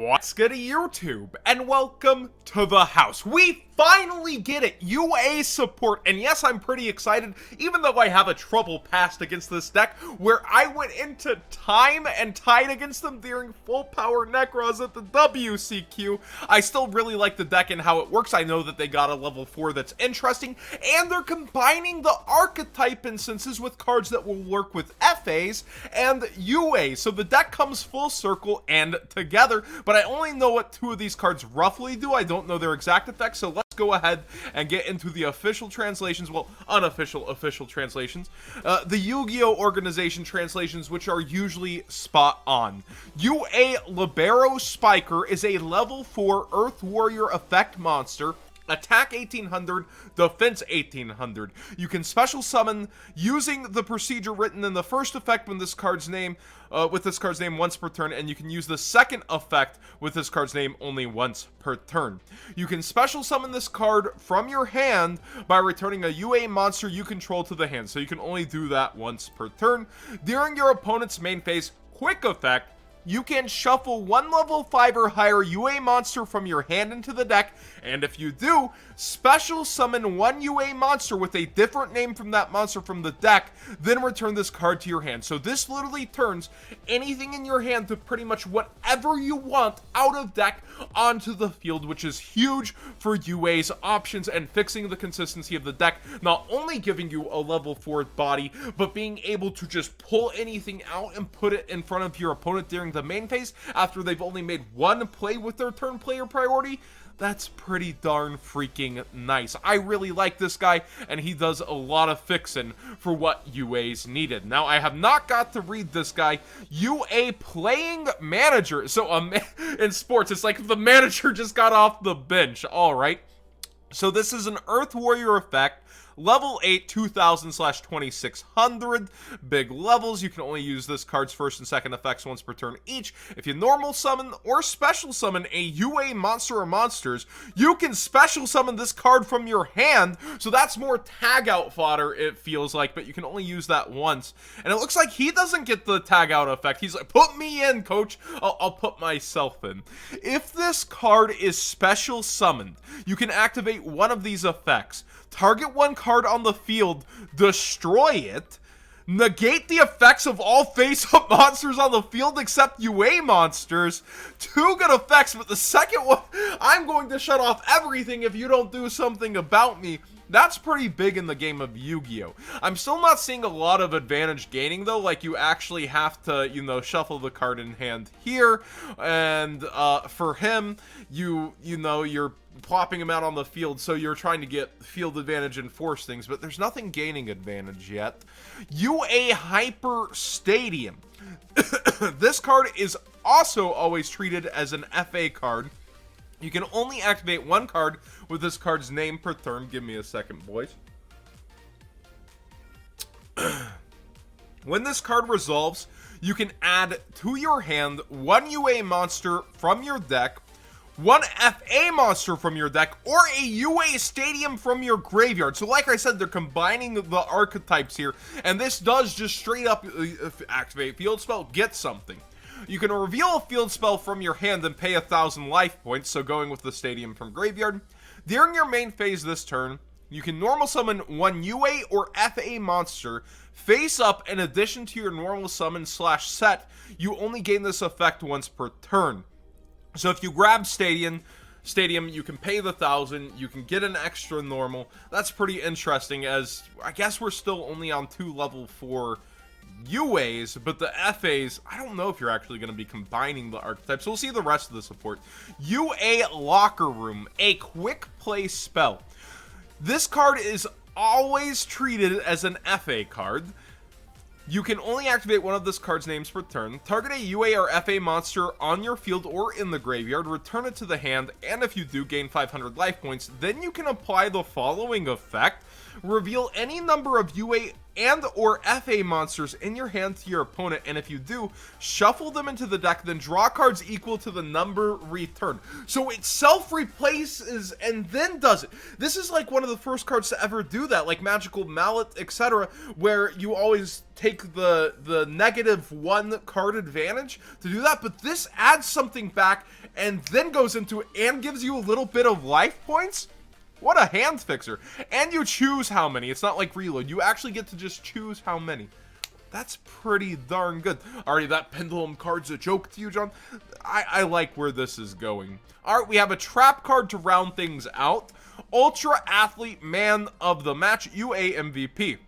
What's good YouTube, and welcome to the house. We finally get it, UA support, and yes, I'm pretty excited, even though I have a trouble past against this deck, where I went into time and tied against them during full power Necros at the WCQ. I still really like the deck and how it works. I know that they got a level 4 that's interesting, and they're combining the Archetype instances with cards that will work with FAs and UA, so the deck comes full circle and together. But I only know what two of these cards roughly do. I don't know their exact effects, so let's go ahead and get into the official translations, well, unofficial official translations, the Yu-Gi-Oh! Organization translations, which are usually spot on. UA Libero Spiker is a level 4 Earth Warrior effect monster. Attack 1800, defense 1800. You can special summon using the procedure written in the first effect when this card's name, with this card's name once per turn, and you can use the second effect with this card's name only once per turn. You can special summon this card from your hand by returning a UA monster you control to the hand, so you can only do that once per turn. During your opponent's main phase, quick effect, you can shuffle one level 5 or higher UA monster from your hand into the deck, and if you do, special summon one UA monster with a different name from that monster from the deck, then return this card to your hand. So this literally turns anything in your hand to pretty much whatever you want out of deck onto the field, which is huge for UA's options and fixing the consistency of the deck, not only giving you a level 4 body, but being able to just pull anything out and put it in front of your opponent during the main phase after they've only made one play with their turn player priority. That's pretty darn freaking nice. I really like this guy, and he does a lot of fixing for what UA's needed. Now, I have not got to read this guy. UA playing manager. So, in sports, it's like the manager just got off the bench. All right. So, this is an Earth Warrior effect. Level 8, 2000/2600. Big levels. You can only use this card's first and second effects once per turn each. If you normal summon or special summon a UA monster or monsters, you can special summon this card from your hand. So that's more tag out fodder, it feels like, but you can only use that once. And it looks like he doesn't get the tag out effect. He's like, put me in, coach. I'll put myself in. If this card is special summoned, you can activate one of these effects. Target one card on the field, destroy it, negate the effects of all face-up monsters on the field except UA monsters. Two good effects, but the second one, I'm going to shut off everything if you don't do something about me. That's pretty big in the game of Yu-Gi-Oh! I'm still not seeing a lot of advantage gaining, though. Like, you actually have to, you know, shuffle the card in hand here. And, for him, you're plopping him out on the field, so you're trying to get field advantage and force things, but there's nothing gaining advantage yet. UA Hyper Stadium. This card is also always treated as an FA card. You can only activate one card with this card's name per turn. Give me a second, boys. When this card resolves, you can add to your hand one UA monster from your deck, one FA monster from your deck, or a UA Stadium from your graveyard. So like I said, they're combining the archetypes here, and this does just straight up activate field spell, get something. You can reveal a field spell from your hand and pay 1,000 life points, so going with the Stadium from graveyard. During your main phase this turn, you can normal summon one UA or FA monster face up in addition to your normal summon / set. You only gain this effect once per turn. So if you grab Stadium, you can pay the 1,000, you can get an extra normal. That's pretty interesting, as I guess we're still only on 2 level 4 UAs, but the FAs, I don't know if you're actually going to be combining the archetypes. So we'll see the rest of the support. UA Locker Room, a quick play spell. This card is always treated as an FA card. You can only activate one of this card's names per turn. Target a UA or FA monster on your field or in the graveyard, return it to the hand, and if you do, gain 500 life points. Then you can apply the following effect. reveal any number of UA and or FA monsters in your hand to your opponent, and if you do, shuffle them into the deck, then draw cards equal to the number returned. So it self-replaces and then does it. This is like one of the first cards to ever do that, like Magical Mallet, etc., where you always take the -1 card advantage to do that, but this adds something back and then goes into it and gives you a little bit of life points. What a hand fixer. And you choose how many. It's not like reload. You actually get to just choose how many. That's pretty darn good. Alrighty, that pendulum card's a joke to you, John. I like where this is going. Alright, we have a trap card to round things out. Ultra Athlete Man of the Match, UA MVP.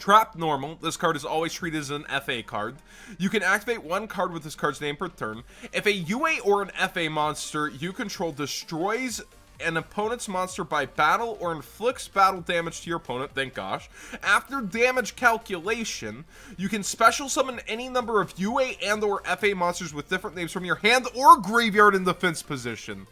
Trap normal. This card is always treated as an FA card. You can activate one card with this card's name per turn. If a UA or an FA monster you control destroys an opponent's monster by battle or inflicts battle damage to your opponent, thank gosh, after damage calculation, you can special summon any number of UA and or FA monsters with different names from your hand or graveyard in defense position.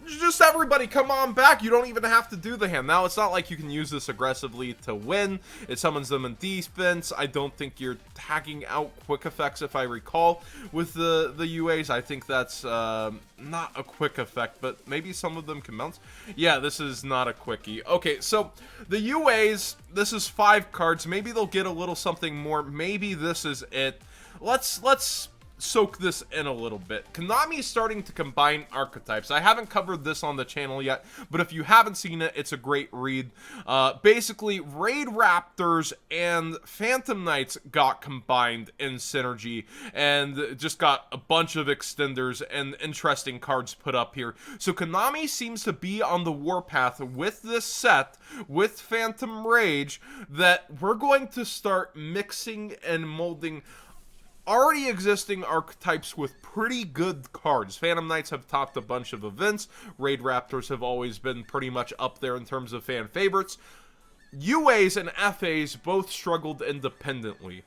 Just everybody come on back. You don't even have to do the hand. Now, it's not like you can use this aggressively to win. It summons them in defense. I don't think you're tagging out quick effects, if I recall, with the UAs. I think that's not a quick effect, but maybe some of them can bounce. Yeah, this is not a quickie. Okay, so the UAs, this is 5 cards. Maybe they'll get a little something more. Maybe this is it. Let's soak this in a little bit. Konami is starting to combine archetypes. I haven't covered this on the channel yet, but if you haven't seen it, it's a great read. Basically, Raid Raptors and Phantom Knights got combined in Synergy and just got a bunch of extenders and interesting cards put up here. So Konami seems to be on the warpath with this set, with Phantom Rage, that we're going to start mixing and molding already existing archetypes with pretty good cards. Phantom Knights have topped a bunch of events. Raid Raptors have always been pretty much up there in terms of fan favorites. UAs and FAs both struggled independently.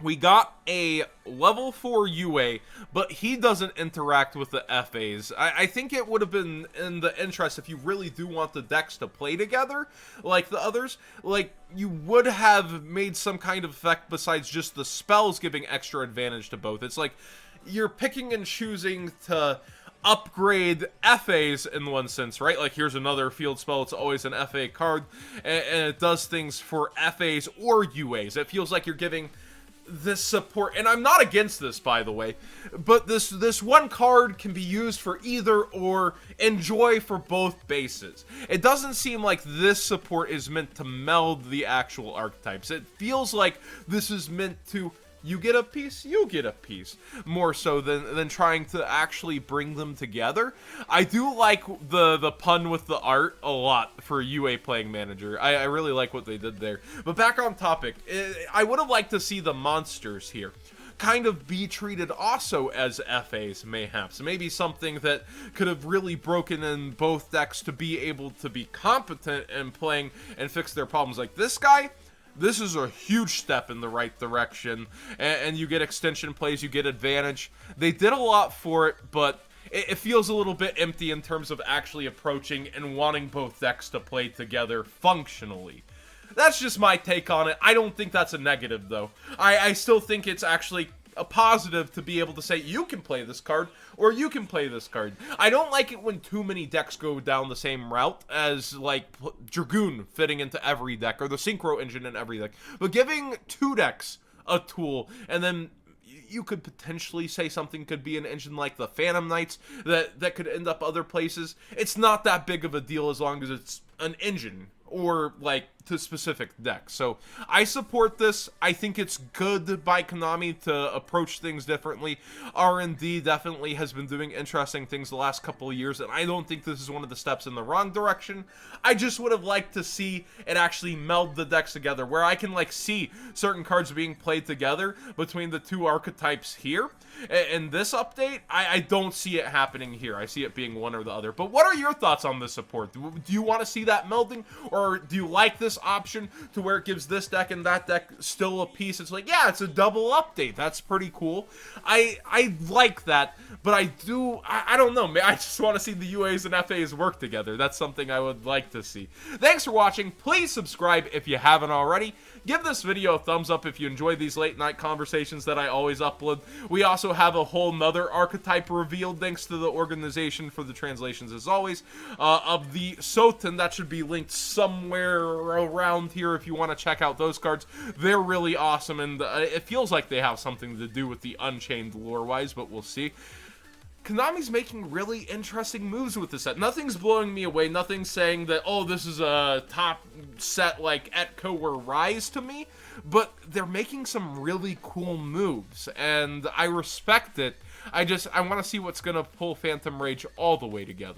We got a level 4 UA, but he doesn't interact with the FAs. I think it would have been in the interest, if you really do want the decks to play together, like the others, like, you would have made some kind of effect besides just the spells giving extra advantage to both. It's like, you're picking and choosing to upgrade FAs in one sense, right? Like, here's another field spell. It's always an FA card, and it does things for FAs or UAs. It feels like you're giving this support, and I'm not against this, by the way, but this one card can be used for either or, enjoy for both bases. It doesn't seem like this support is meant to meld the actual archetypes. It feels like this is meant to, you get a piece, you get a piece, more so than trying to actually bring them together. I do like the pun with the art a lot for UA Playing Manager. I really like what they did there. But back on topic, I would have liked to see the monsters here kind of be treated also as FAs, mayhaps. Maybe something that could have really broken in both decks to be able to be competent in playing and fix their problems. Like this guy, this is a huge step in the right direction, and you get extension plays, you get advantage. They did a lot for it, but it feels a little bit empty in terms of actually approaching and wanting both decks to play together functionally. That's just my take on it. I don't think that's a negative, though. I still think it's actually a positive to be able to say, you can play this card, or you can play this card. I don't like it when too many decks go down the same route as, like, Dragoon fitting into every deck, or the Synchro engine in every deck. But giving 2 decks a tool, and then you could potentially say something could be an engine like the Phantom Knights that could end up other places. It's not that big of a deal as long as it's an engine, or, like, to specific decks. So I support this. I think it's good by Konami to approach things differently. R&D definitely has been doing interesting things the last couple of years, and I don't think this is one of the steps in the wrong direction. I just would have liked to see it actually meld the decks together, where I can, like, see certain cards being played together between the 2 archetypes here. In this update, I don't see it happening here. I see it being one or the other. But what are your thoughts on this support? Do you want to see that melding, or do you like this option to where it gives this deck and that deck still a piece? It's like, yeah, it's a double update. That's pretty cool. I like that, but I don't know, man. I just want to see the UAs and FAs work together. That's something I would like to see. Thanks for watching. Please subscribe if you haven't already. Give this video a thumbs up if you enjoy these late night conversations that I always upload. We also have a whole nother archetype revealed thanks to the organization for the translations, as always, of the Sutff, and that should be linked somewhere around here if you want to check out those cards. They're really awesome, and it feels like they have something to do with the Unchained lore-wise, but we'll see. Konami's making really interesting moves with this set. Nothing's blowing me away. Nothing's saying that, oh, this is a top set like Etco or Rise to me. But they're making some really cool moves, and I respect it. I want to see what's going to pull Phantom Rage all the way together.